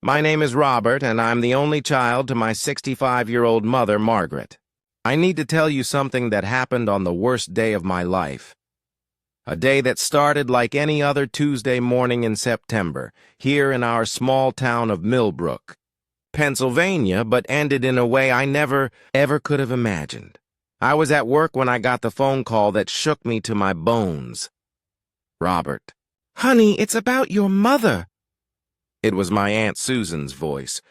My name is Robert, and I'm the only child to my 65-year-old mother, Margaret. I need to tell you something that happened on the worst day of my life. A day that started like any other Tuesday morning in September, here in our small town of Millbrook, Pennsylvania, but ended in a way I never, ever could have imagined. I was at work when I got the phone call that shook me to my bones. Robert. "Honey, it's about your mother." It was my Aunt Susan's voice,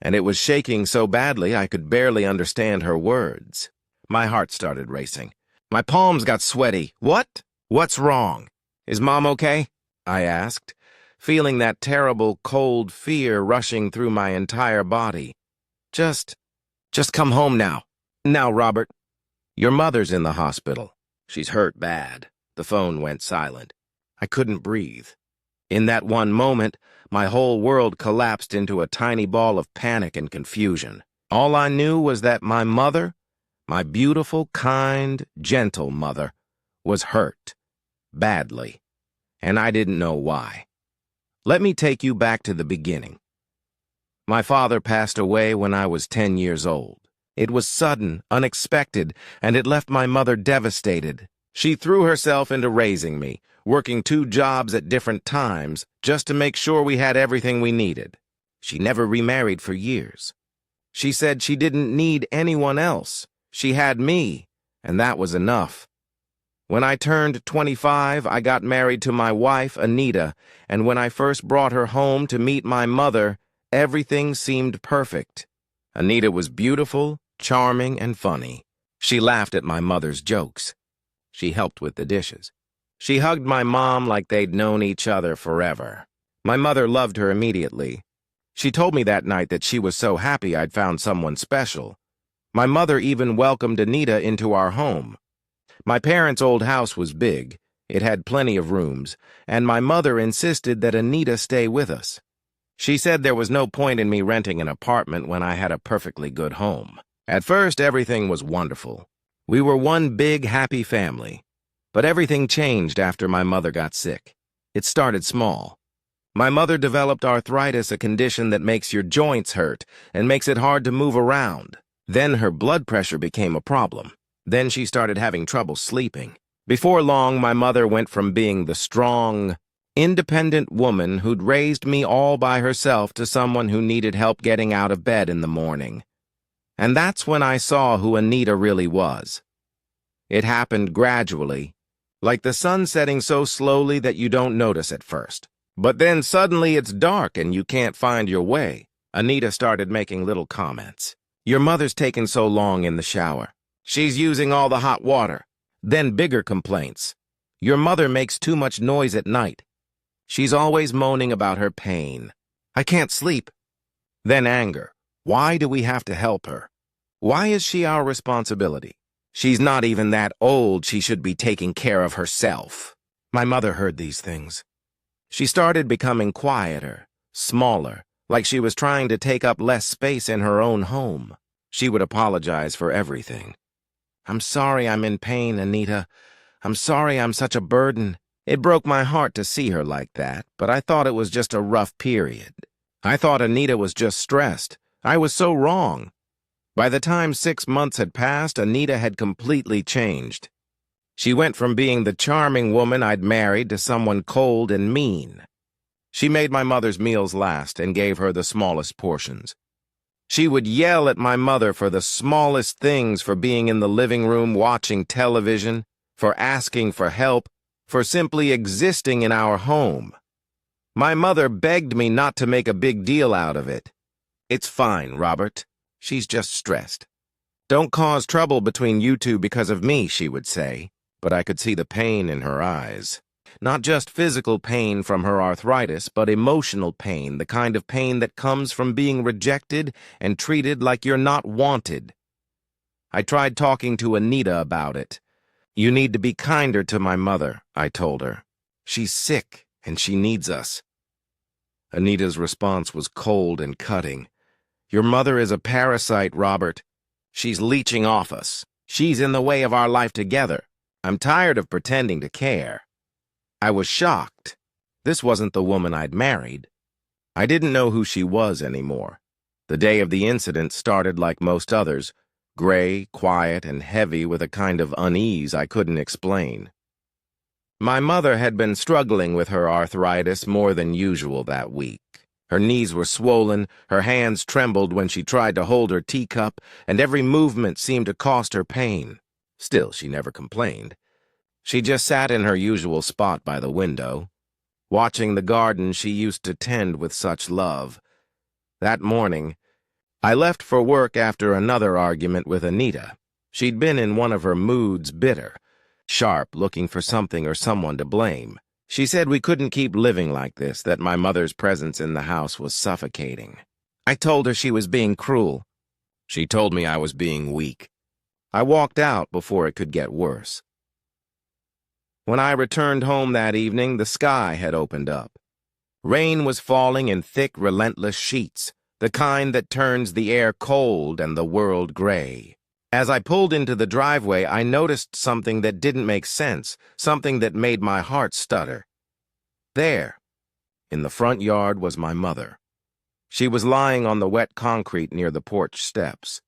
and it was shaking so badly I could barely understand her words. My heart started racing. My palms got sweaty. "What? What's wrong? Is Mom okay?" I asked, feeling that terrible, cold fear rushing through my entire body. Just come home now. Now, Robert. Your mother's in the hospital. She's hurt bad." The phone went silent. I couldn't breathe. In that one moment, my whole world collapsed into a tiny ball of panic and confusion. All I knew was that my mother, my beautiful, kind, gentle mother, was hurt. Badly. And I didn't know why. Let me take you back to the beginning. My father passed away when I was 10 years old. It was sudden, unexpected, and it left my mother devastated. She threw herself into raising me, working 2 jobs at different times just to make sure we had everything we needed. She never remarried for years. She said she didn't need anyone else. She had me, and that was enough. When I turned 25, I got married to my wife, Anita, and when I first brought her home to meet my mother, everything seemed perfect. Anita was beautiful, charming, and funny. She laughed at my mother's jokes. She helped with the dishes. She hugged my mom like they'd known each other forever. My mother loved her immediately. She told me that night that she was so happy I'd found someone special. My mother even welcomed Anita into our home. My parents' old house was big. It had plenty of rooms, and my mother insisted that Anita stay with us. She said there was no point in me renting an apartment when I had a perfectly good home. At first, everything was wonderful. We were one big, happy family. But everything changed after my mother got sick. It started small. My mother developed arthritis, a condition that makes your joints hurt and makes it hard to move around. Then her blood pressure became a problem. Then she started having trouble sleeping. Before long, my mother went from being the strong, independent woman who'd raised me all by herself to someone who needed help getting out of bed in the morning. And that's when I saw who Anita really was. It happened gradually, like the sun setting so slowly that you don't notice at first. But then suddenly it's dark and you can't find your way. Anita started making little comments. "Your mother's taking so long in the shower. She's using all the hot water." Then bigger complaints. "Your mother makes too much noise at night. She's always moaning about her pain. I can't sleep." Then anger. "Why do we have to help her? Why is she our responsibility? She's not even that old. She should be taking care of herself." My mother heard these things. She started becoming quieter, smaller, like she was trying to take up less space in her own home. She would apologize for everything. "I'm sorry I'm in pain, Anita. I'm sorry I'm such a burden." It broke my heart to see her like that, but I thought it was just a rough period. I thought Anita was just stressed. I was so wrong. By the time 6 months had passed, Anita had completely changed. She went from being the charming woman I'd married to someone cold and mean. She made my mother's meals last and gave her the smallest portions. She would yell at my mother for the smallest things, for being in the living room watching television, for asking for help, for simply existing in our home. My mother begged me not to make a big deal out of it. "It's fine, Robert. She's just stressed. Don't cause trouble between you two because of me," she would say, but I could see the pain in her eyes. Not just physical pain from her arthritis, but emotional pain, the kind of pain that comes from being rejected and treated like you're not wanted. I tried talking to Anita about it. "You need to be kinder to my mother," I told her. "She's sick, and she needs us." Anita's response was cold and cutting. "Your mother is a parasite, Robert. She's leeching off us. She's in the way of our life together. I'm tired of pretending to care." I was shocked. This wasn't the woman I'd married. I didn't know who she was anymore. The day of the incident started like most others, gray, quiet, and heavy with a kind of unease I couldn't explain. My mother had been struggling with her arthritis more than usual that week. Her knees were swollen, her hands trembled when she tried to hold her teacup, and every movement seemed to cost her pain. Still, she never complained. She just sat in her usual spot by the window, watching the garden she used to tend with such love. That morning, I left for work after another argument with Anita. She'd been in one of her moods, bitter, sharp, looking for something or someone to blame. She said we couldn't keep living like this, that my mother's presence in the house was suffocating. I told her she was being cruel. She told me I was being weak. I walked out before it could get worse. When I returned home that evening, the sky had opened up. Rain was falling in thick, relentless sheets, the kind that turns the air cold and the world gray. As I pulled into the driveway, I noticed something that didn't make sense, something that made my heart stutter. There, in the front yard, was my mother. She was lying on the wet concrete near the porch steps,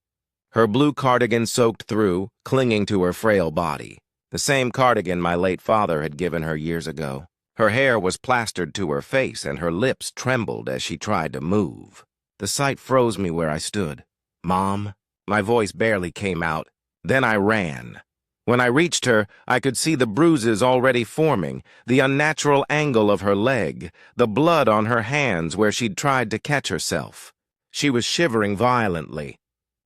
her blue cardigan soaked through, clinging to her frail body, the same cardigan my late father had given her years ago. Her hair was plastered to her face, and her lips trembled as she tried to move. The sight froze me where I stood. "Mom?" My voice barely came out. Then I ran. When I reached her, I could see the bruises already forming, the unnatural angle of her leg, the blood on her hands where she'd tried to catch herself. She was shivering violently.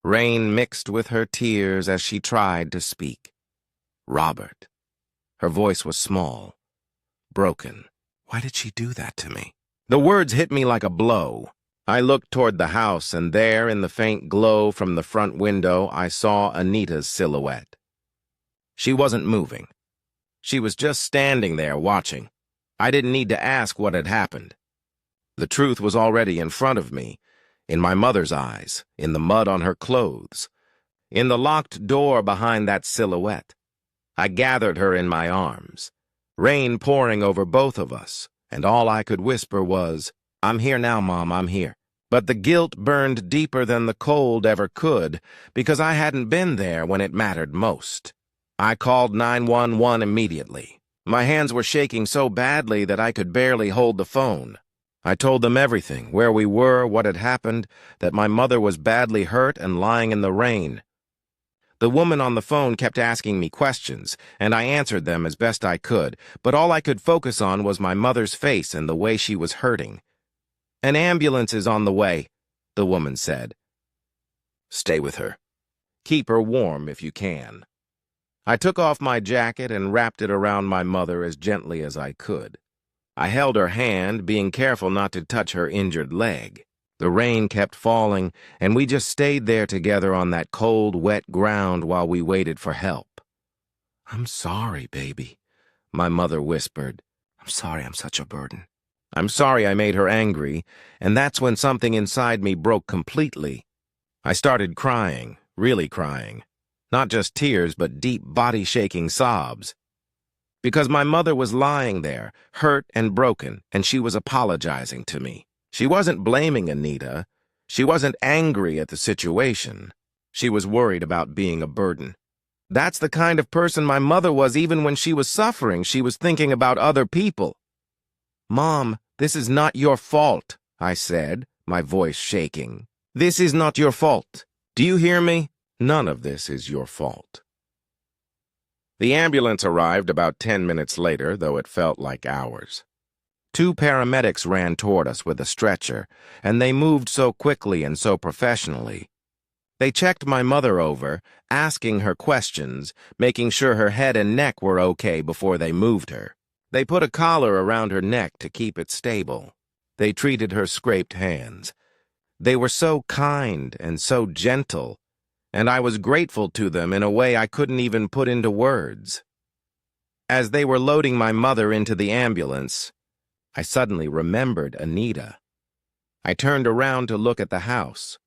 Rain mixed with her tears as she tried to speak. "Robert." Her voice was small, broken. Why did she do that to me? The words hit me like a blow. I looked toward the house, and there, in the faint glow from the front window, I saw Anita's silhouette. She wasn't moving. She was just standing there, watching. I didn't need to ask what had happened. The truth was already in front of me, in my mother's eyes, in the mud on her clothes, in the locked door behind that silhouette. I gathered her in my arms, rain pouring over both of us, and all I could whisper was, "I'm here now, Mom, I'm here." But the guilt burned deeper than the cold ever could, because I hadn't been there when it mattered most. I called 911 immediately. My hands were shaking so badly that I could barely hold the phone. I told them everything, where we were, what had happened, that my mother was badly hurt and lying in the rain. The woman on the phone kept asking me questions, and I answered them as best I could, but all I could focus on was my mother's face and the way she was hurting. "An ambulance is on the way," the woman said. "Stay with her. Keep her warm if you can." I took off my jacket and wrapped it around my mother as gently as I could. I held her hand, being careful not to touch her injured leg. The rain kept falling, and we just stayed there together on that cold, wet ground while we waited for help. "I'm sorry, baby," my mother whispered. "I'm sorry I'm such a burden. I'm sorry I made her angry, and that's when something inside me broke completely. I started crying, really crying. Not just tears, but deep, body-shaking sobs. Because my mother was lying there, hurt and broken, and she was apologizing to me. She wasn't blaming Anita. She wasn't angry at the situation. She was worried about being a burden. That's the kind of person my mother was. Even when she was suffering, she was thinking about other people. "Mom, this is not your fault," I said, my voice shaking. "This is not your fault. Do you hear me? None of this is your fault." The ambulance arrived about 10 minutes later, though it felt like hours. 2 paramedics ran toward us with a stretcher, and they moved so quickly and so professionally. They checked my mother over, asking her questions, making sure her head and neck were okay before they moved her. They put a collar around her neck to keep it stable. They treated her scraped hands. They were so kind and so gentle, and I was grateful to them in a way I couldn't even put into words. As they were loading my mother into the ambulance, I suddenly remembered Anita. I turned around to look at the house.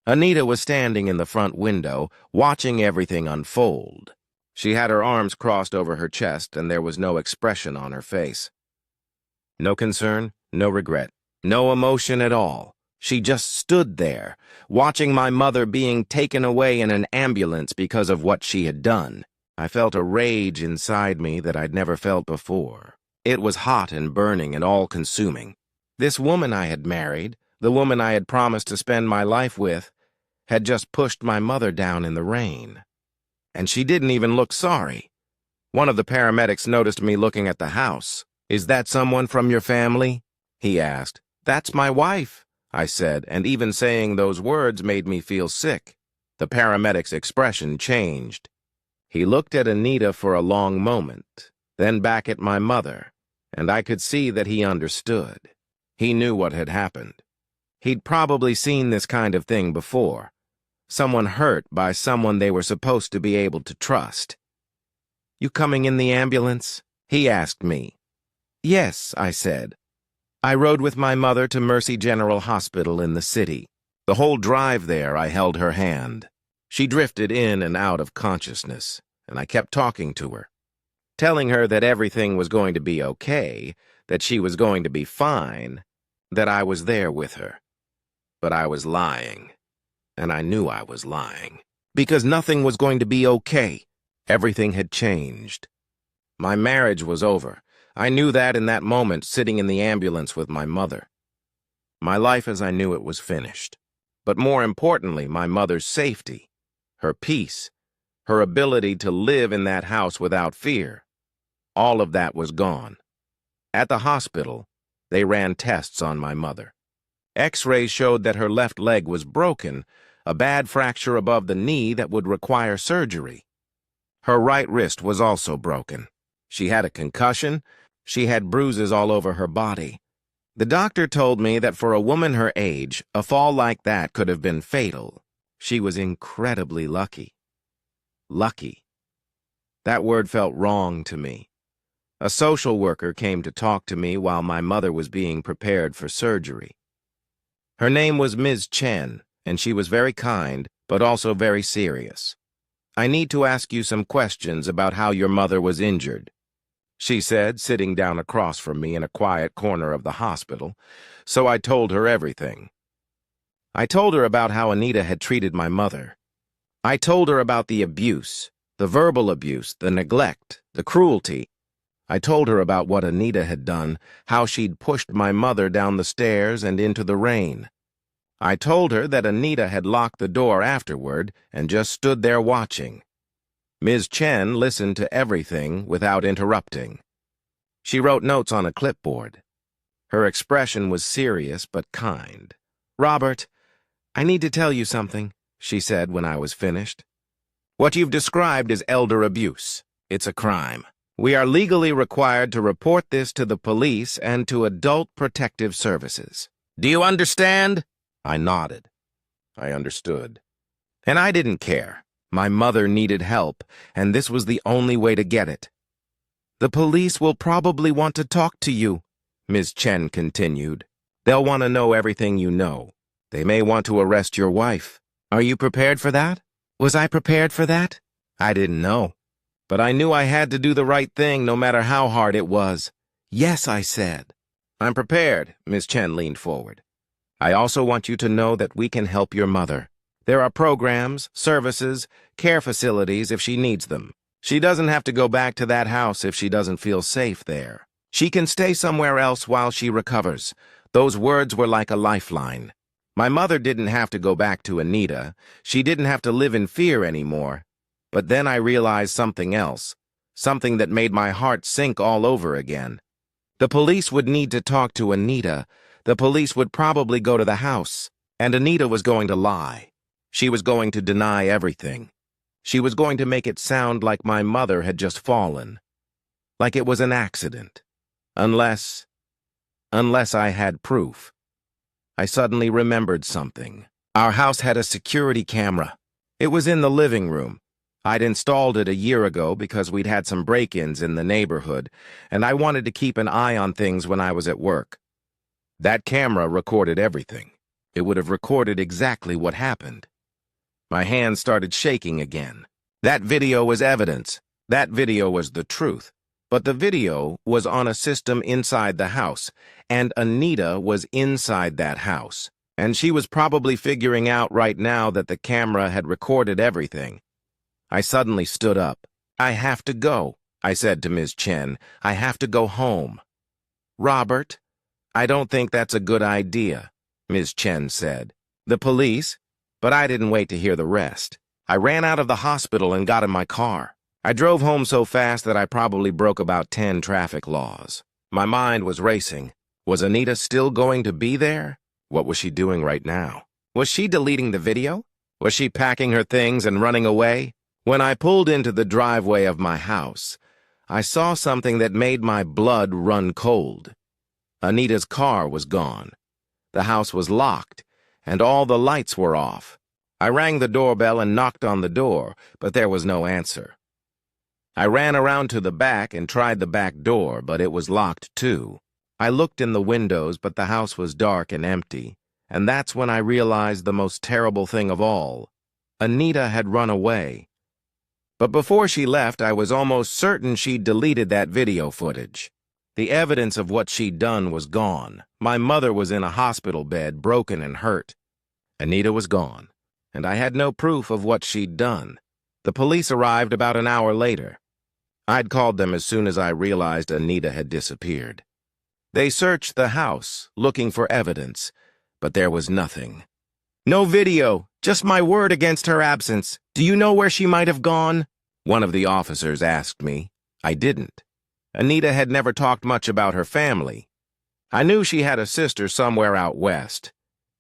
Anita was standing in the front window, watching everything unfold. She had her arms crossed over her chest, and there was no expression on her face. No concern, no regret. No emotion at all. She just stood there, watching my mother being taken away in an ambulance because of what she had done. I felt a rage inside me that I'd never felt before. It was hot and burning and all-consuming. This woman I had married, the woman I had promised to spend my life with, had just pushed my mother down in the rain. And she didn't even look sorry. One of the paramedics noticed me looking at the house. "Is that someone from your family?" he asked. "That's my wife," I said, and even saying those words made me feel sick. The paramedic's expression changed. He looked at Anita for a long moment, then back at my mother, and I could see that he understood. He knew what had happened. He'd probably seen this kind of thing before. Someone hurt by someone they were supposed to be able to trust. "You coming in the ambulance?" he asked me. "Yes," I said. I rode with my mother to Mercy General Hospital in the city. The whole drive there, I held her hand. She drifted in and out of consciousness, and I kept talking to her, telling her that everything was going to be okay, that she was going to be fine, that I was there with her. But I was lying, and I knew I was lying, because nothing was going to be okay. Everything had changed. My marriage was over. I knew that in that moment, sitting in the ambulance with my mother. My life as I knew it was finished. But more importantly, my mother's safety, her peace, her ability to live in that house without fear. All of that was gone. At the hospital, they ran tests on my mother. X-rays showed that her left leg was broken, a bad fracture above the knee that would require surgery. Her right wrist was also broken. She had a concussion. She had bruises all over her body. The doctor told me that for a woman her age, a fall like that could have been fatal. She was incredibly lucky. Lucky. That word felt wrong to me. A social worker came to talk to me while my mother was being prepared for surgery. Her name was Ms. Chen, and she was very kind, but also very serious. "I need to ask you some questions about how your mother was injured," she said, sitting down across from me in a quiet corner of the hospital. So I told her everything. I told her about how Anita had treated my mother. I told her about the abuse, the verbal abuse, the neglect, the cruelty. I told her about what Anita had done, how she'd pushed my mother down the stairs and into the rain. I told her that Anita had locked the door afterward and just stood there watching. Ms. Chen listened to everything without interrupting. She wrote notes on a clipboard. Her expression was serious but kind. "Robert, I need to tell you something," she said when I was finished. "What you've described is elder abuse. It's a crime. We are legally required to report this to the police and to Adult Protective Services. Do you understand?" I nodded. I understood. And I didn't care. My mother needed help, and this was the only way to get it. "The police will probably want to talk to you," Ms. Chen continued. "They'll want to know everything you know. They may want to arrest your wife. Are you prepared for that?" Was I prepared for that? I didn't know. But I knew I had to do the right thing no matter how hard it was. "Yes," I said. "I'm prepared," Ms. Chen leaned forward. "I also want you to know that we can help your mother. There are programs, services, care facilities if she needs them. She doesn't have to go back to that house if she doesn't feel safe there. She can stay somewhere else while she recovers." Those words were like a lifeline. My mother didn't have to go back to Anita. She didn't have to live in fear anymore. But then I realized something else, something that made my heart sink all over again. The police would need to talk to Anita. The police would probably go to the house, and Anita was going to lie. She was going to deny everything. She was going to make it sound like my mother had just fallen, like it was an accident. Unless I had proof. I suddenly remembered something. Our house had a security camera. It was in the living room. I'd installed it a year ago because we'd had some break-ins in the neighborhood, and I wanted to keep an eye on things when I was at work. That camera recorded everything. It would have recorded exactly what happened. My hands started shaking again. That video was evidence. That video was the truth. But the video was on a system inside the house, and Anita was inside that house. And she was probably figuring out right now that the camera had recorded everything. I suddenly stood up. "I have to go," I said to Ms. Chen. "I have to go home." "Robert, I don't think that's a good idea," Ms. Chen said. "The police?" But I didn't wait to hear the rest. I ran out of the hospital and got in my car. I drove home so fast that I probably broke about 10 traffic laws. My mind was racing. Was Anita still going to be there? What was she doing right now? Was she deleting the video? Was she packing her things and running away? When I pulled into the driveway of my house, I saw something that made my blood run cold. Anita's car was gone. The house was locked, and all the lights were off. I rang the doorbell and knocked on the door, but there was no answer. I ran around to the back and tried the back door, but it was locked too. I looked in the windows, but the house was dark and empty, and that's when I realized the most terrible thing of all. Anita had run away. But before she left, I was almost certain she'd deleted that video footage. The evidence of what she'd done was gone. My mother was in a hospital bed, broken and hurt. Anita was gone, and I had no proof of what she'd done. The police arrived about an hour later. I'd called them as soon as I realized Anita had disappeared. They searched the house, looking for evidence, but there was nothing. "No video, just my word against her absence. Do you know where she might have gone?" one of the officers asked me. I didn't. Anita had never talked much about her family. I knew she had a sister somewhere out west,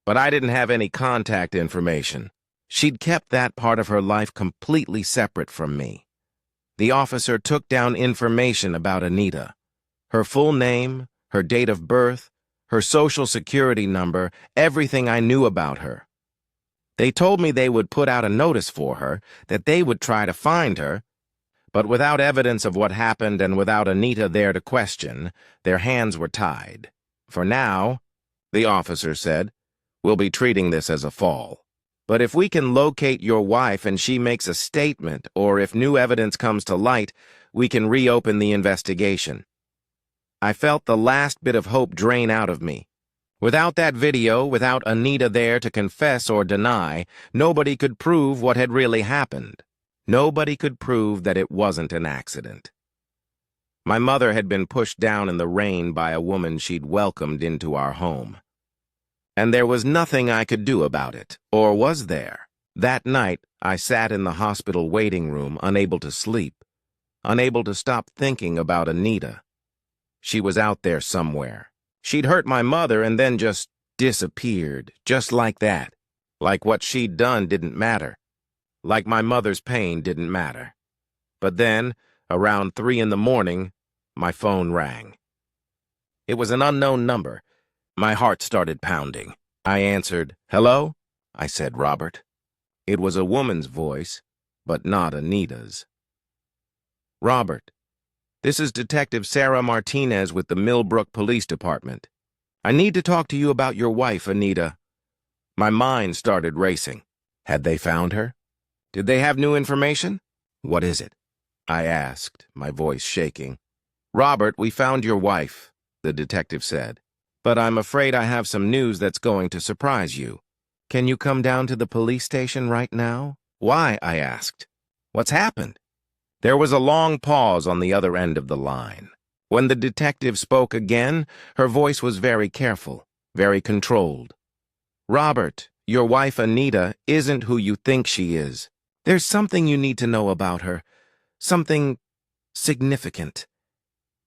but I didn't have any contact information. She'd kept that part of her life completely separate from me. The officer took down information about Anita. Her full name, her date of birth, her social security number, everything I knew about her. They told me they would put out a notice for her, that they would try to find her, but without evidence of what happened and without Anita there to question, their hands were tied. "For now," the officer said, "we'll be treating this as a fall. But if we can locate your wife and she makes a statement, or if new evidence comes to light, we can reopen the investigation." I felt the last bit of hope drain out of me. Without that video, without Anita there to confess or deny, nobody could prove what had really happened. Nobody could prove that it wasn't an accident. My mother had been pushed down in the rain by a woman she'd welcomed into our home. And there was nothing I could do about it, or was there? That night, I sat in the hospital waiting room, unable to sleep, unable to stop thinking about Anita. She was out there somewhere. She'd hurt my mother and then just disappeared, just like that. Like what she'd done didn't matter. Like my mother's pain didn't matter. But then, around 3 in the morning, my phone rang. It was an unknown number. My heart started pounding. I answered. "Hello?" I said, "Robert." It was a woman's voice, but not Anita's. "Robert, this is Detective Sarah Martinez with the Millbrook Police Department. I need to talk to you about your wife, Anita." My mind started racing. Had they found her? Did they have new information? "What is it?" I asked, my voice shaking. "Robert, we found your wife," the detective said. "But I'm afraid I have some news that's going to surprise you. Can you come down to the police station right now?" "Why?" I asked. "What's happened?" There was a long pause on the other end of the line. When the detective spoke again, her voice was very careful, very controlled. "Robert, your wife Anita isn't who you think she is. There's something you need to know about her. Something significant.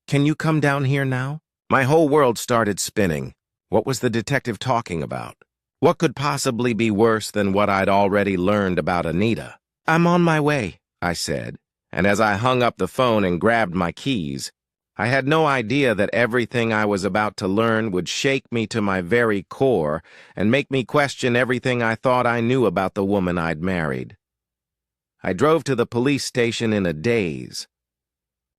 Can you come down here now?" My whole world started spinning. What was the detective talking about? What could possibly be worse than what I'd already learned about Anita? "I'm on my way," I said, and as I hung up the phone and grabbed my keys, I had no idea that everything I was about to learn would shake me to my very core and make me question everything I thought I knew about the woman I'd married. I drove to the police station in a daze.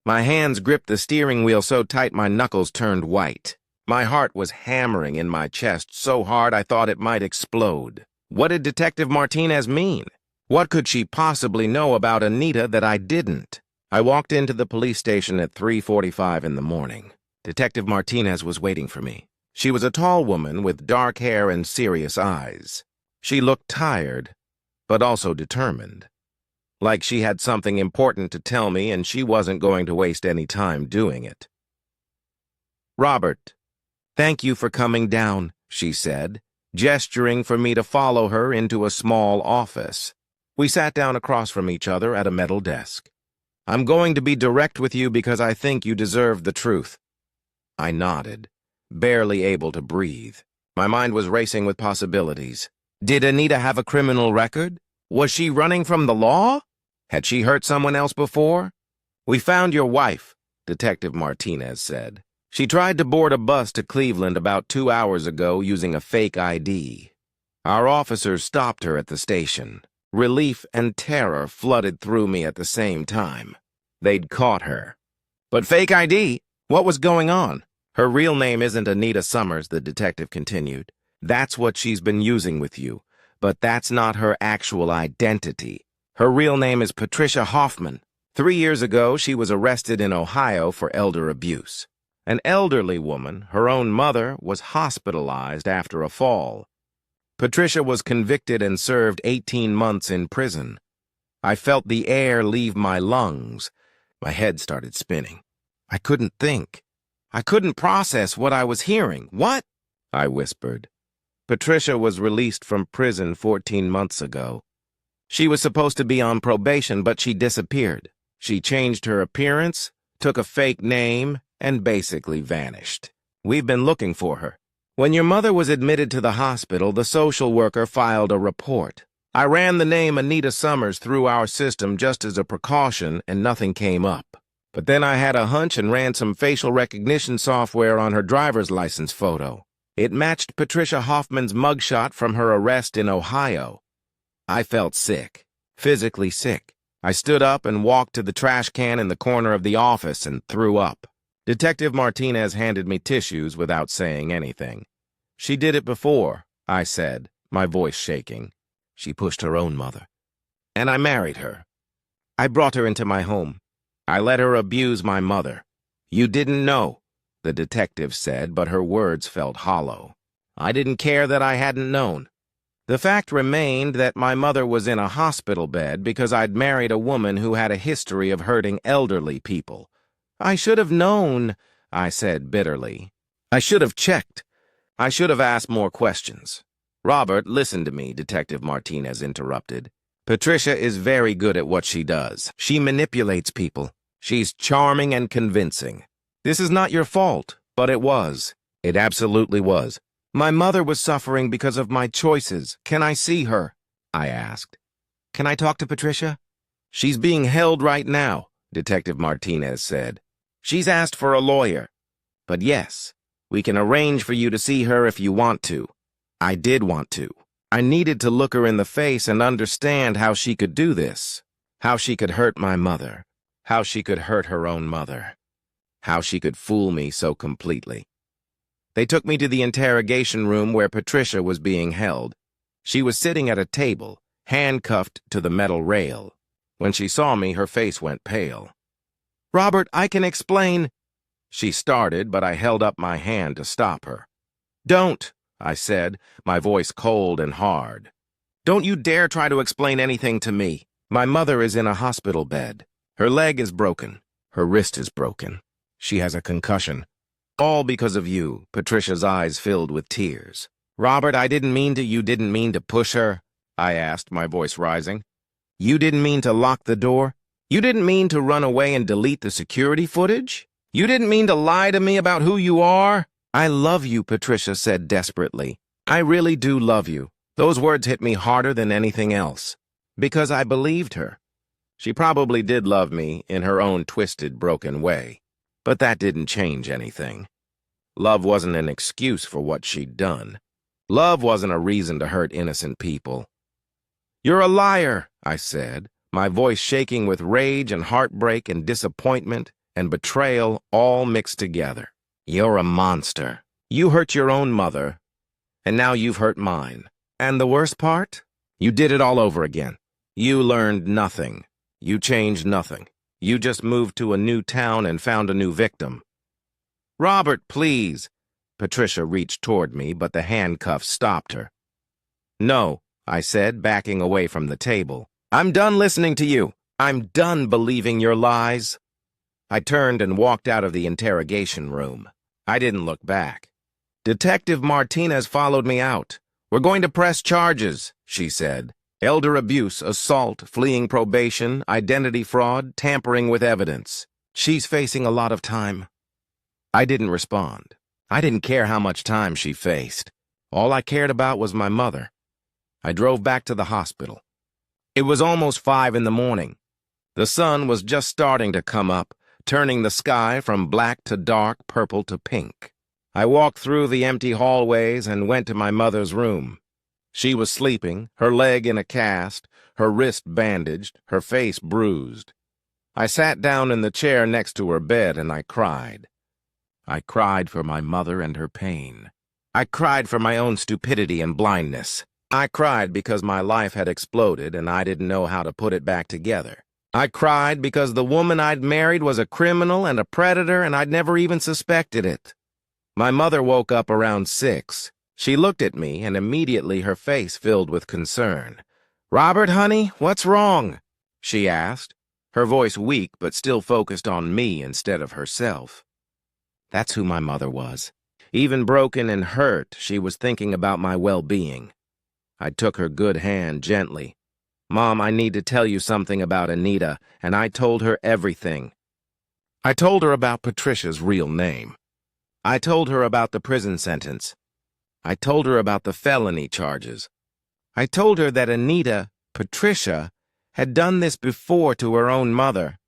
My hands gripped the steering wheel so tight my knuckles turned white. My heart was hammering in my chest so hard I thought it might explode. What did Detective Martinez mean? What could she possibly know about Anita that I didn't? I walked into the police station at 3:45 in the morning. Detective Martinez was waiting for me. She was a tall woman with dark hair and serious eyes. She looked tired, but also determined. Like she had something important to tell me and she wasn't going to waste any time doing it. "Robert, thank you for coming down," she said, gesturing for me to follow her into a small office. We sat down across from each other at a metal desk. "I'm going to be direct with you because I think you deserve the truth." I nodded, barely able to breathe. My mind was racing with possibilities. Did Anita have a criminal record? Was she running from the law? Had she hurt someone else before? "We found your wife," Detective Martinez said. "She tried to board a bus to Cleveland about 2 hours ago using a fake ID. Our officers stopped her at the station. Relief and terror flooded through me at the same time. They'd caught her. But fake ID? What was going on? Her real name isn't Anita Summers," the detective continued. "That's what she's been using with you. But that's not her actual identity. Her real name is Patricia Hoffman. 3 years ago, she was arrested in Ohio for elder abuse. An elderly woman, her own mother, was hospitalized after a fall. Patricia was convicted and served 18 months in prison. I felt the air leave my lungs. My head started spinning. I couldn't think. I couldn't process what I was hearing. "What?" I whispered. "Patricia was released from prison 14 months ago. She was supposed to be on probation, but she disappeared. She changed her appearance, took a fake name, and basically vanished. We've been looking for her. When your mother was admitted to the hospital, the social worker filed a report. I ran the name Anita Summers through our system just as a precaution, and nothing came up. But then I had a hunch and ran some facial recognition software on her driver's license photo. It matched Patricia Hoffman's mugshot from her arrest in Ohio. I felt sick, physically sick. I stood up and walked to the trash can in the corner of the office and threw up. Detective Martinez handed me tissues without saying anything. "She did it before," I said, my voice shaking. "She pushed her own mother. And I married her. I brought her into my home. I let her abuse my mother." "You didn't know," the detective said, but her words felt hollow. I didn't care that I hadn't known. The fact remained that my mother was in a hospital bed because I'd married a woman who had a history of hurting elderly people. "I should have known," I said bitterly. "I should have checked. I should have asked more questions." "Robert, listen to me," Detective Martinez interrupted. "Patricia is very good at what she does. She manipulates people. She's charming and convincing. This is not your fault, but it was. It absolutely was. My mother was suffering because of my choices. Can I see her?" I asked. "Can I talk to Patricia?" "She's being held right now," Detective Martinez said. "She's asked for a lawyer. But yes, we can arrange for you to see her if you want to." I did want to. I needed to look her in the face and understand how she could do this. How she could hurt my mother. How she could hurt her own mother. How she could fool me so completely. They took me to the interrogation room where Patricia was being held. She was sitting at a table, handcuffed to the metal rail. When she saw me, her face went pale. "Robert, I can explain," she started, but I held up my hand to stop her. "Don't," I said, my voice cold and hard. "Don't you dare try to explain anything to me. My mother is in a hospital bed. Her leg is broken. Her wrist is broken. She has a concussion. All because of you." Patricia's eyes filled with tears. "Robert, you didn't mean to push her?" I asked, my voice rising. "You didn't mean to lock the door? You didn't mean to run away and delete the security footage? You didn't mean to lie to me about who you are?" "I love you," Patricia said desperately. "I really do love you." Those words hit me harder than anything else. Because I believed her. She probably did love me in her own twisted, broken way. But that didn't change anything. Love wasn't an excuse for what she'd done. Love wasn't a reason to hurt innocent people. "You're a liar," I said, my voice shaking with rage and heartbreak and disappointment and betrayal all mixed together. "You're a monster. You hurt your own mother, and now you've hurt mine. And the worst part? You did it all over again. You learned nothing. You changed nothing. You just moved to a new town and found a new victim. Robert, please. Patricia reached toward me, but the handcuffs stopped her. No, I said, backing away from the table. I'm done listening to you. I'm done believing your lies. I turned and walked out of the interrogation room. I didn't look back. Detective Martinez followed me out. We're going to press charges, she said. Elder abuse, assault, fleeing probation, identity fraud, tampering with evidence. She's facing a lot of time. I didn't respond. I didn't care how much time she faced. All I cared about was my mother. I drove back to the hospital. It was almost 5 in the morning. The sun was just starting to come up, turning the sky from black to dark, purple to pink. I walked through the empty hallways and went to my mother's room. She was sleeping, her leg in a cast, her wrist bandaged, her face bruised. I sat down in the chair next to her bed and I cried. I cried for my mother and her pain. I cried for my own stupidity and blindness. I cried because my life had exploded and I didn't know how to put it back together. I cried because the woman I'd married was a criminal and a predator and I'd never even suspected it. My mother woke up around 6. She looked at me and immediately her face filled with concern. "Robert, honey, what's wrong?" she asked, her voice weak but still focused on me instead of herself. That's who my mother was. Even broken and hurt, she was thinking about my well-being. I took her good hand gently. "Mom, I need to tell you something about Anita," and I told her everything. I told her about Patricia's real name. I told her about the prison sentence. I told her about the felony charges. I told her that Anita, Patricia, had done this before to her own mother.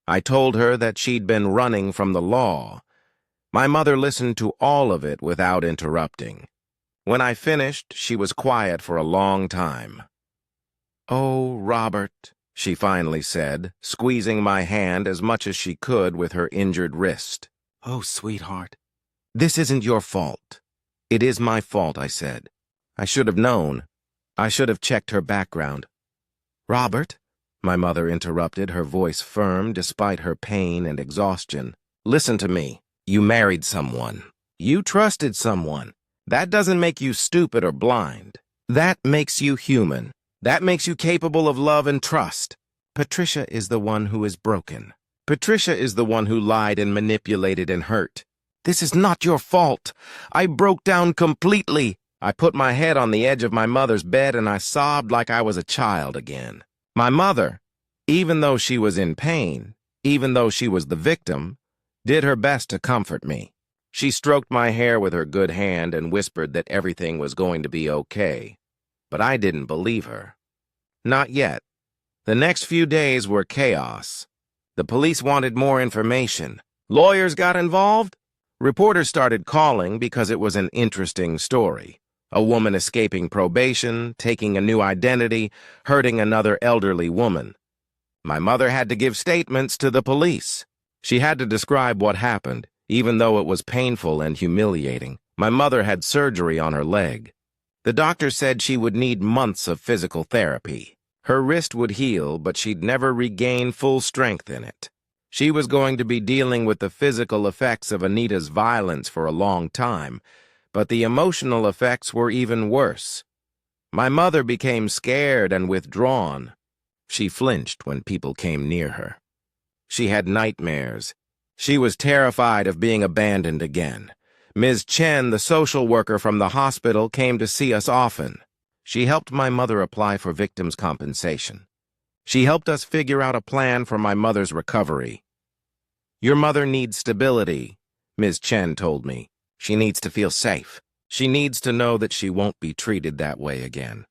I told her that she'd been running from the law. My mother listened to all of it without interrupting. When I finished, she was quiet for a long time. "Oh, Robert," she finally said, squeezing my hand as much as she could with her injured wrist. "Oh, sweetheart, this isn't your fault." "It is my fault," I said. "I should have known. I should have checked her background." "Robert," my mother interrupted, her voice firm despite her pain and exhaustion. "Listen to me. You married someone. You trusted someone. That doesn't make you stupid or blind. That makes you human. That makes you capable of love and trust. Patricia is the one who is broken. Patricia is the one who lied and manipulated and hurt. This is not your fault. I broke down completely. I put my head on the edge of my mother's bed and I sobbed like I was a child again. My mother, even though she was in pain, even though she was the victim, did her best to comfort me. She stroked my hair with her good hand and whispered that everything was going to be okay. But I didn't believe her. Not yet. The next few days were chaos. The police wanted more information. Lawyers got involved. Reporters started calling because it was an interesting story. A woman escaping probation, taking a new identity, hurting another elderly woman. My mother had to give statements to the police. She had to describe what happened, even though it was painful and humiliating. My mother had surgery on her leg. The doctor said she would need months of physical therapy. Her wrist would heal, but she'd never regain full strength in it. She was going to be dealing with the physical effects of Anita's violence for a long time, but the emotional effects were even worse. My mother became scared and withdrawn. She flinched when people came near her. She had nightmares. She was terrified of being abandoned again. Ms. Chen, the social worker from the hospital, came to see us often. She helped my mother apply for victims' compensation. She helped us figure out a plan for my mother's recovery. "Your mother needs stability," Ms. Chen told me. "She needs to feel safe. She needs to know that she won't be treated that way again."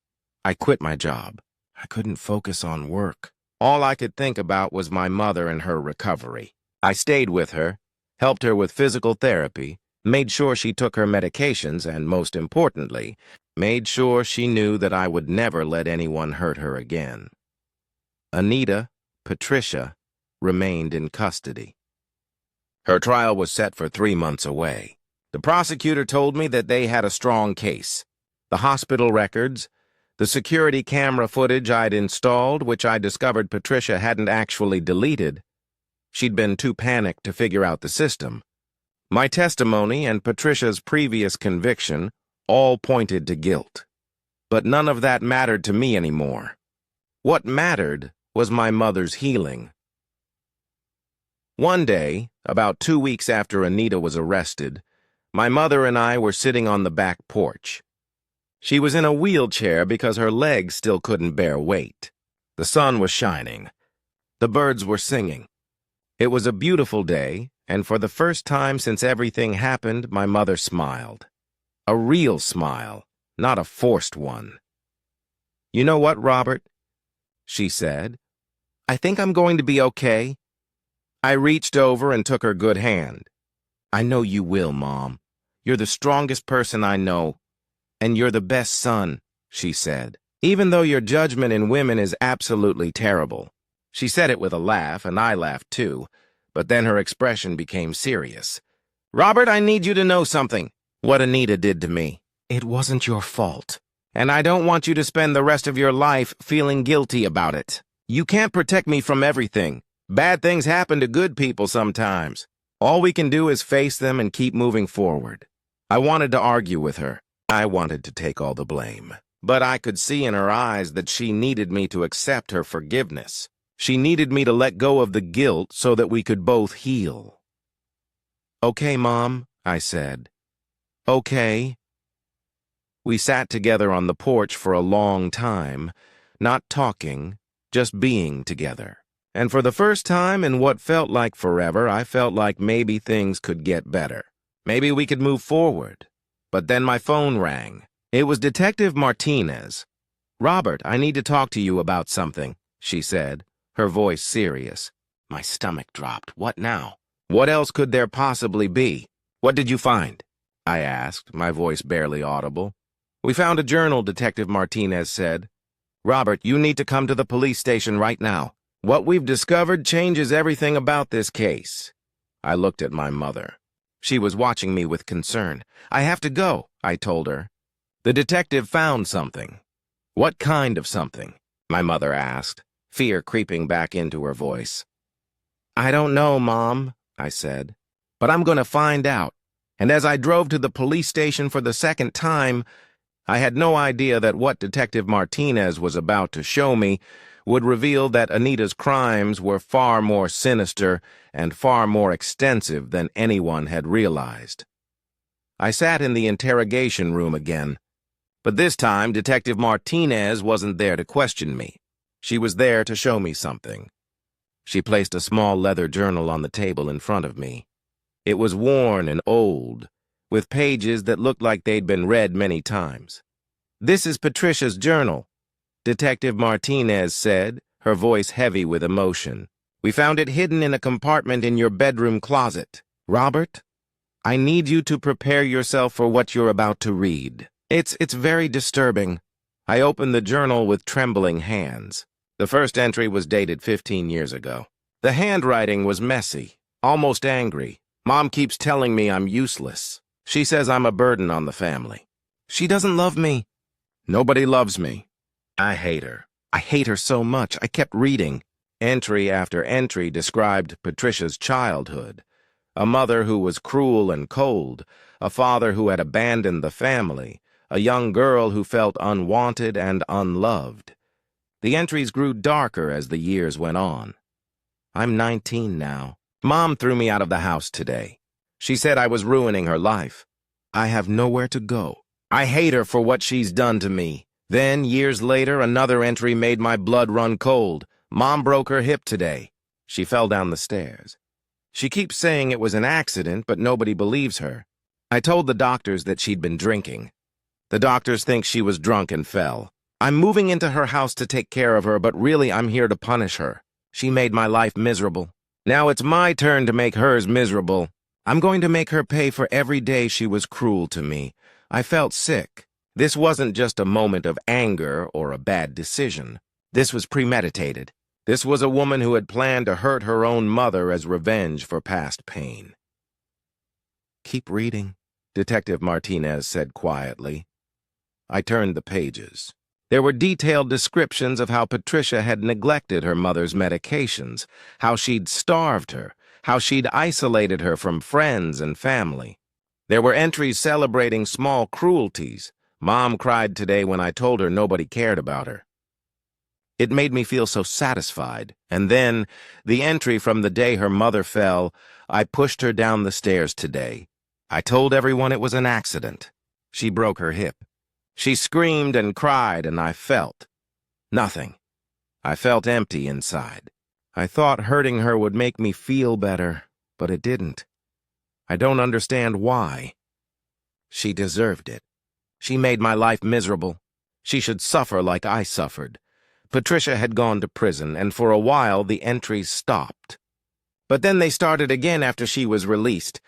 I quit my job. I couldn't focus on work. All I could think about was my mother and her recovery. I stayed with her, helped her with physical therapy, made sure she took her medications, and most importantly, made sure she knew that I would never let anyone hurt her again. Anita, Patricia, remained in custody. Her trial was set for 3 months away. The prosecutor told me that they had a strong case. The hospital records, the security camera footage I'd installed, which I discovered Patricia hadn't actually deleted, She'd been too panicked to figure out the system. My testimony and Patricia's previous conviction all pointed to guilt. But none of that mattered to me anymore. What mattered was my mother's healing. One day, about 2 weeks after Anita was arrested, my mother and I were sitting on the back porch. She was in a wheelchair because her legs still couldn't bear weight. The sun was shining. The birds were singing. It was a beautiful day, and for the first time since everything happened, my mother smiled. A real smile, not a forced one. "You know what, Robert?" she said. "I think I'm going to be okay." I reached over and took her good hand. "I know you will, Mom. You're the strongest person I know. And you're the best son," she said. "Even though your judgment in women is absolutely terrible." She said it with a laugh, and I laughed too, but then her expression became serious. "Robert, I need you to know something. What Anita did to me. It wasn't your fault. And I don't want you to spend the rest of your life feeling guilty about it. You can't protect me from everything. Bad things happen to good people sometimes. All we can do is face them and keep moving forward." I wanted to argue with her. I wanted to take all the blame. But I could see in her eyes that she needed me to accept her forgiveness. She needed me to let go of the guilt so that we could both heal. "Okay, Mom," I said. "Okay." We sat together on the porch for a long time, not talking, just being together. And for the first time in what felt like forever, I felt like maybe things could get better. Maybe we could move forward. But then my phone rang. It was Detective Martinez. "Robert, I need to talk to you about something," she said, her voice serious. My stomach dropped. What now? What else could there possibly be? "What did you find?" I asked, my voice barely audible. "We found a journal," Detective Martinez said. "Robert, you need to come to the police station right now. What we've discovered changes everything about this case." I looked at my mother. She was watching me with concern. "I have to go," I told her. "The detective found something." "What kind of something?" my mother asked, fear creeping back into her voice. "I don't know, Mom," I said, "but I'm going to find out." And as I drove to the police station for the second time, I had no idea that what Detective Martinez was about to show me would reveal that Anita's crimes were far more sinister and far more extensive than anyone had realized. I sat in the interrogation room again, but this time Detective Martinez wasn't there to question me. She was there to show me something. She placed a small leather journal on the table in front of me. It was worn and old, with pages that looked like they'd been read many times. "This is Patricia's journal," Detective Martinez said, her voice heavy with emotion. "We found it hidden in a compartment in your bedroom closet. Robert, I need you to prepare yourself for what you're about to read. It's very disturbing." I opened the journal with trembling hands. The first entry was dated 15 years ago. The handwriting was messy, almost angry. "Mom keeps telling me I'm useless. She says I'm a burden on the family. She doesn't love me. Nobody loves me. I hate her. I hate her so much." I kept reading. Entry after entry described Patricia's childhood. A mother who was cruel and cold, a father who had abandoned the family, a young girl who felt unwanted and unloved. The entries grew darker as the years went on. I'm 19 now. Mom threw me out of the house today. She said I was ruining her life. I have nowhere to go. I hate her for what she's done to me. Then, years later, another entry made my blood run cold. Mom broke her hip today. She fell down the stairs. She keeps saying it was an accident, but nobody believes her. I told the doctors that she'd been drinking. The doctors think she was drunk and fell. I'm moving into her house to take care of her, but really I'm here to punish her. She made my life miserable. Now it's my turn to make hers miserable. I'm going to make her pay for every day she was cruel to me. I felt sick. This wasn't just a moment of anger or a bad decision. This was premeditated. This was a woman who had planned to hurt her own mother as revenge for past pain. "Keep reading," Detective Martinez said quietly. I turned the pages. There were detailed descriptions of how Patricia had neglected her mother's medications, how she'd starved her, how she'd isolated her from friends and family. There were entries celebrating small cruelties. Mom cried today when I told her nobody cared about her. It made me feel so satisfied. And then, the entry from the day her mother fell, I pushed her down the stairs today. I told everyone it was an accident. She broke her hip. She screamed and cried, and I felt nothing. I felt empty inside. I thought hurting her would make me feel better, but it didn't. I don't understand why. She deserved it. She made my life miserable. She should suffer like I suffered. Patricia had gone to prison, and for a while the entries stopped. But then they started again after she was released.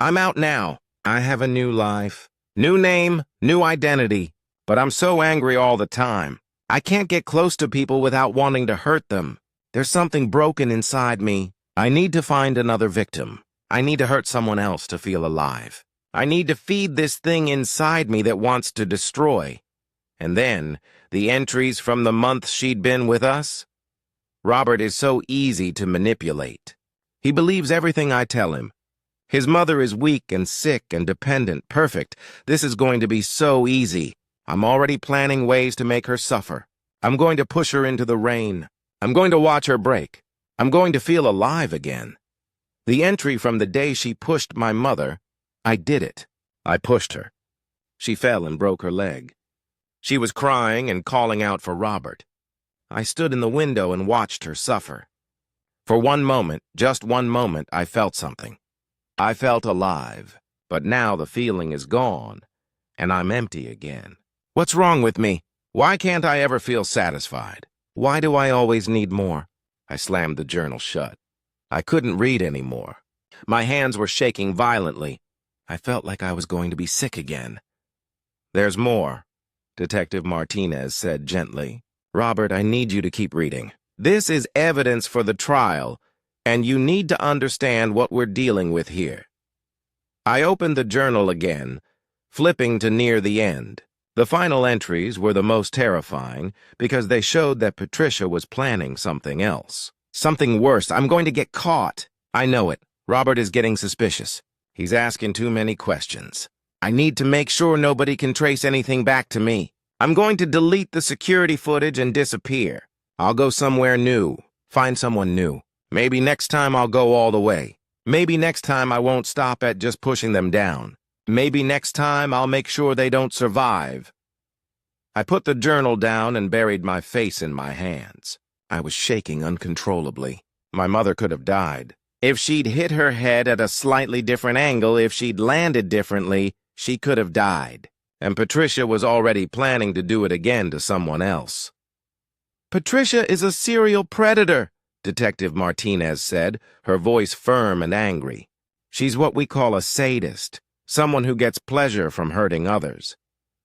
I'm out now. I have a new life. New name, new identity. But I'm so angry all the time. I can't get close to people without wanting to hurt them. There's something broken inside me. I need to find another victim. I need to hurt someone else to feel alive. I need to feed this thing inside me that wants to destroy. And then, the entries from the month she'd been with us? Robert is so easy to manipulate. He believes everything I tell him. His mother is weak and sick and dependent. Perfect. This is going to be so easy. I'm already planning ways to make her suffer. I'm going to push her into the rain. I'm going to watch her break. I'm going to feel alive again. The entry from the day she pushed my mother, I did it. I pushed her. She fell and broke her leg. She was crying and calling out for Robert. I stood in the window and watched her suffer. For one moment, just one moment, I felt something. I felt alive, but now the feeling is gone, and I'm empty again. What's wrong with me? Why can't I ever feel satisfied? Why do I always need more? I slammed the journal shut. I couldn't read anymore. My hands were shaking violently. I felt like I was going to be sick again. There's more, Detective Martinez said gently. Robert, I need you to keep reading. This is evidence for the trial, and you need to understand what we're dealing with here. I opened the journal again, flipping to near the end. The final entries were the most terrifying because they showed that Patricia was planning something else. Something worse. I'm going to get caught. I know it. Robert is getting suspicious. He's asking too many questions. I need to make sure nobody can trace anything back to me. I'm going to delete the security footage and disappear. I'll go somewhere new. Find someone new. Maybe next time I'll go all the way. Maybe next time I won't stop at just pushing them down. Maybe next time I'll make sure they don't survive. I put the journal down and buried my face in my hands. I was shaking uncontrollably. My mother could have died. If she'd hit her head at a slightly different angle, if she'd landed differently, she could have died. And Patricia was already planning to do it again to someone else. Patricia is a serial predator, Detective Martinez said, her voice firm and angry. She's what we call a sadist, someone who gets pleasure from hurting others.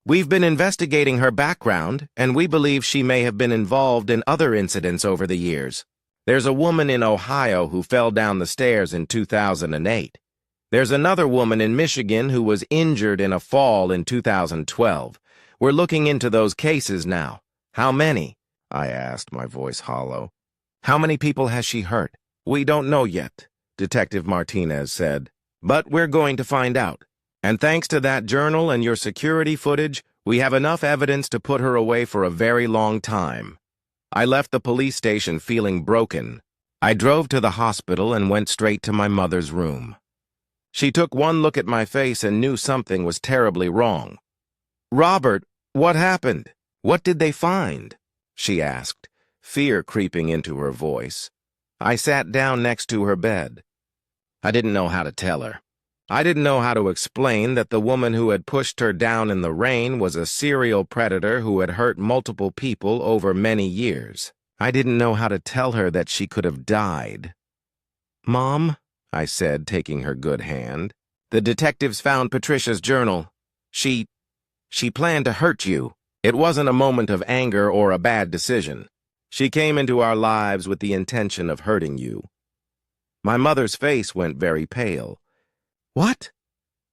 We've been investigating her background, and we believe she may have been involved in other incidents over the years. There's a woman in Ohio who fell down the stairs in 2008. There's another woman in Michigan who was injured in a fall in 2012. We're looking into those cases now. How many? I asked, my voice hollow. How many people has she hurt? We don't know yet, Detective Martinez said. But we're going to find out. And thanks to that journal and your security footage, we have enough evidence to put her away for a very long time. I left the police station feeling broken. I drove to the hospital and went straight to my mother's room. She took one look at my face and knew something was terribly wrong. Robert, what happened? What did they find? She asked, fear creeping into her voice. I sat down next to her bed. I didn't know how to tell her. I didn't know how to explain that the woman who had pushed her down in the rain was a serial predator who had hurt multiple people over many years. I didn't know how to tell her that she could have died. Mom, I said, taking her good hand, the detectives found Patricia's journal. She planned to hurt you. It wasn't a moment of anger or a bad decision. She came into our lives with the intention of hurting you. My mother's face went very pale. What?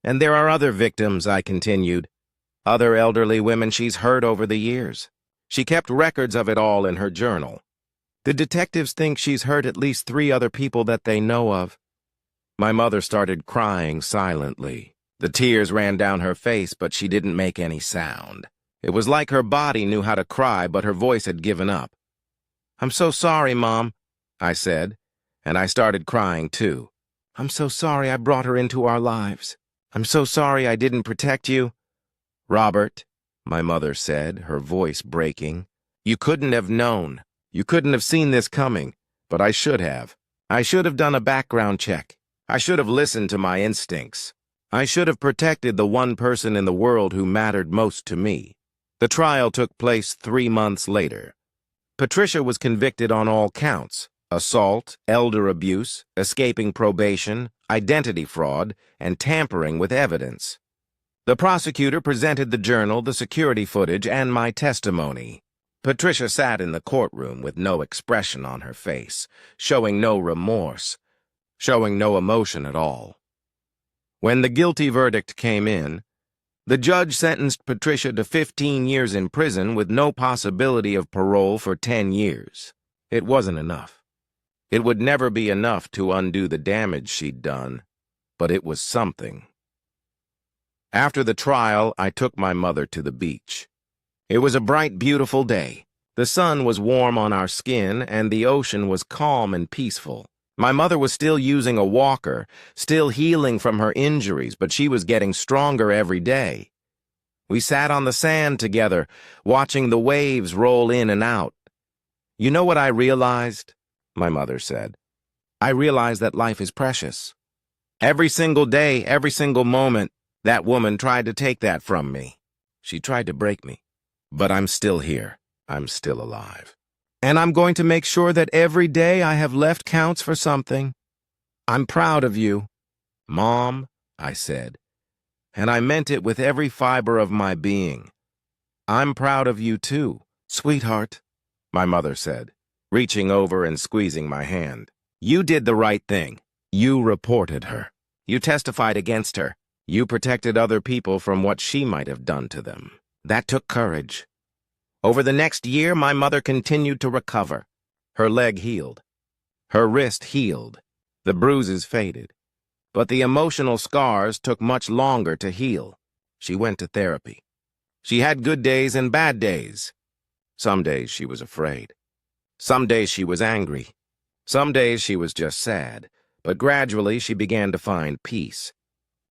And there are other victims, I continued. Other elderly women she's hurt over the years. She kept records of it all in her journal. The detectives think she's hurt at least 3 other people that they know of. My mother started crying silently. The tears ran down her face, but she didn't make any sound. It was like her body knew how to cry, but her voice had given up. "I'm so sorry, Mom," I said, and I started crying too. "I'm so sorry I brought her into our lives. I'm so sorry I didn't protect you." "Robert," my mother said, her voice breaking, "you couldn't have known. You couldn't have seen this coming, but I should have. I should have done a background check. I should have listened to my instincts. I should have protected the one person in the world who mattered most to me." The trial took place 3 months later. Patricia was convicted on all counts: assault, elder abuse, escaping probation, identity fraud, and tampering with evidence. The prosecutor presented the journal, the security footage, and my testimony. Patricia sat in the courtroom with no expression on her face, showing no remorse, showing no emotion at all. When the guilty verdict came in, the judge sentenced Patricia to 15 years in prison with no possibility of parole for 10 years. It wasn't enough. It would never be enough to undo the damage she'd done, but it was something. After the trial, I took my mother to the beach. It was a bright, beautiful day. The sun was warm on our skin, and the ocean was calm and peaceful. My mother was still using a walker, still healing from her injuries, but she was getting stronger every day. We sat on the sand together, watching the waves roll in and out. "You know what I realized?" my mother said. "I realized that life is precious. Every single day, every single moment, that woman tried to take that from me. She tried to break me. But I'm still here. I'm still alive. And I'm going to make sure that every day I have left counts for something. I'm proud of you." "Mom," I said, and I meant it with every fiber of my being. "I'm proud of you too, sweetheart," my mother said, reaching over and squeezing my hand. "You did the right thing. You reported her. You testified against her. You protected other people from what she might have done to them. That took courage." Over the next year, my mother continued to recover. Her leg healed. Her wrist healed. The bruises faded. But the emotional scars took much longer to heal. She went to therapy. She had good days and bad days. Some days she was afraid. Some days she was angry. Some days she was just sad. But gradually she began to find peace.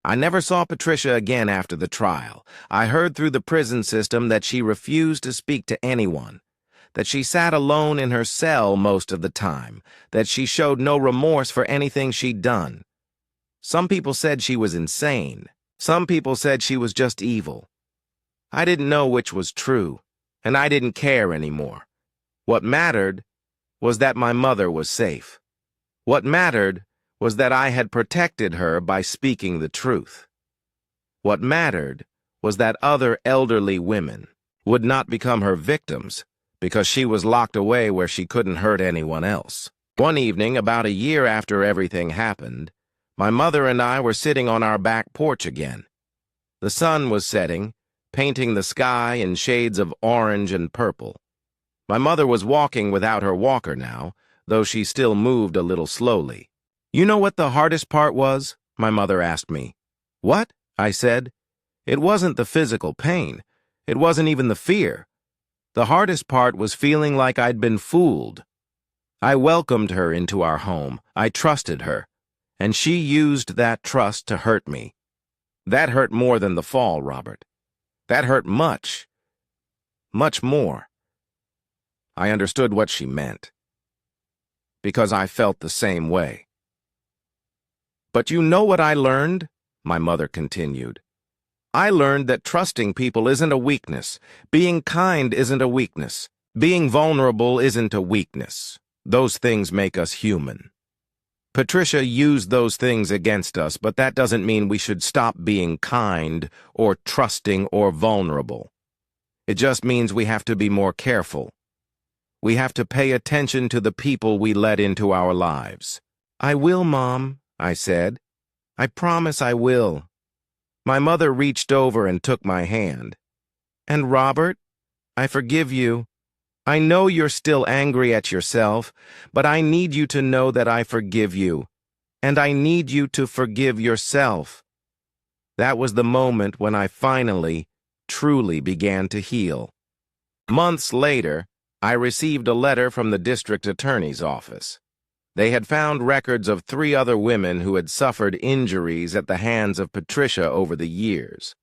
I never saw Patricia again after the trial. I heard through the prison system that she refused to speak to anyone, that she sat alone in her cell most of the time, that she showed no remorse for anything she'd done. Some people said she was insane. Some people said she was just evil. I didn't know which was true, and I didn't care anymore. What mattered was that my mother was safe. What mattered was that I had protected her by speaking the truth. What mattered was that other elderly women would not become her victims because she was locked away where she couldn't hurt anyone else. One evening, about a year after everything happened, my mother and I were sitting on our back porch again. The sun was setting, painting the sky in shades of orange and purple. My mother was walking without her walker now, though she still moved a little slowly. "You know what the hardest part was?" my mother asked me. "What?" I said. "It wasn't the physical pain. It wasn't even the fear. The hardest part was feeling like I'd been fooled. I welcomed her into our home. I trusted her. And she used that trust to hurt me. That hurt more than the fall, Robert. That hurt much. Much more." I understood what she meant, because I felt the same way. "But you know what I learned?" my mother continued. "I learned that trusting people isn't a weakness. Being kind isn't a weakness. Being vulnerable isn't a weakness. Those things make us human. Patricia used those things against us, but that doesn't mean we should stop being kind or trusting or vulnerable. It just means we have to be more careful. We have to pay attention to the people we let into our lives." "I will, Mom," I said. "I promise I will." My mother reached over and took my hand. "And Robert?" I forgive you. I know you're still angry at yourself, but I need you to know that I forgive you. And I need you to forgive yourself. That was the moment when I finally, truly began to heal. Months later, I received a letter from the district attorney's office. They had found records of 3 other women who had suffered injuries at the hands of Patricia over the years.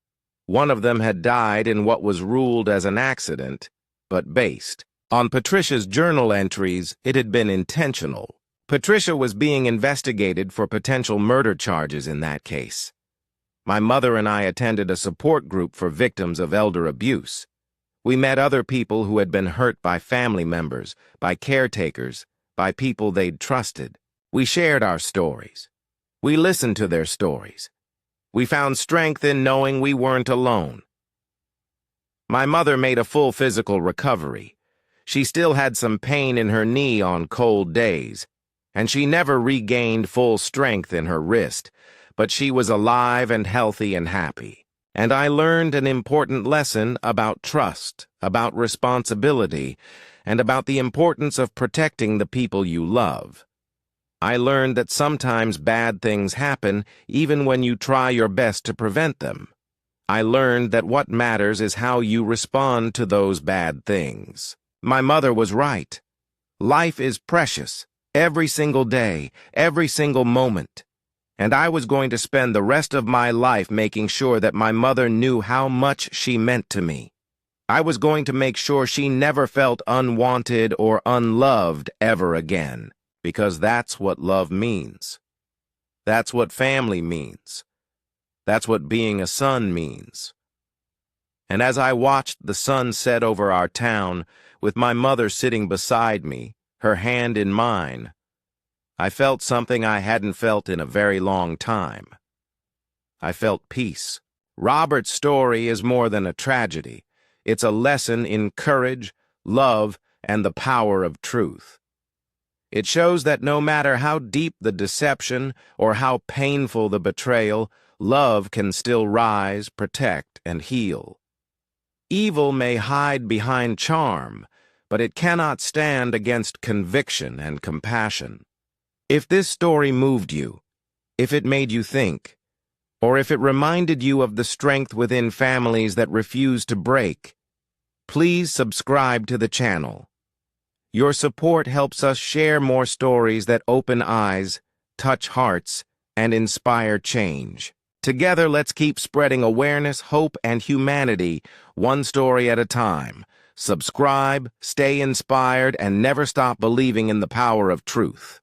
One of them had died in what was ruled as an accident, but based on Patricia's journal entries, it had been intentional. Patricia was being investigated for potential murder charges in that case. My mother and I attended a support group for victims of elder abuse. We met other people who had been hurt by family members, by caretakers, by people they'd trusted. We shared our stories. We listened to their stories. We found strength in knowing we weren't alone. My mother made a full physical recovery. She still had some pain in her knee on cold days, and she never regained full strength in her wrist, but she was alive and healthy and happy. And I learned an important lesson about trust, about responsibility, and about the importance of protecting the people you love. I learned that sometimes bad things happen even when you try your best to prevent them. I learned that what matters is how you respond to those bad things. My mother was right. Life is precious, every single day, every single moment. And I was going to spend the rest of my life making sure that my mother knew how much she meant to me. I was going to make sure she never felt unwanted or unloved ever again, because that's what love means. That's what family means. That's what being a son means. And as I watched the sun set over our town, with my mother sitting beside me, her hand in mine, I felt something I hadn't felt in a very long time. I felt peace. Robert's story is more than a tragedy. It's a lesson in courage, love, and the power of truth. It shows that no matter how deep the deception or how painful the betrayal, love can still rise, protect, and heal. Evil may hide behind charm, but it cannot stand against conviction and compassion. If this story moved you, if it made you think, or if it reminded you of the strength within families that refuse to break, please subscribe to the channel. Your support helps us share more stories that open eyes, touch hearts, and inspire change. Together, let's keep spreading awareness, hope, and humanity, one story at a time. Subscribe, stay inspired, and never stop believing in the power of truth.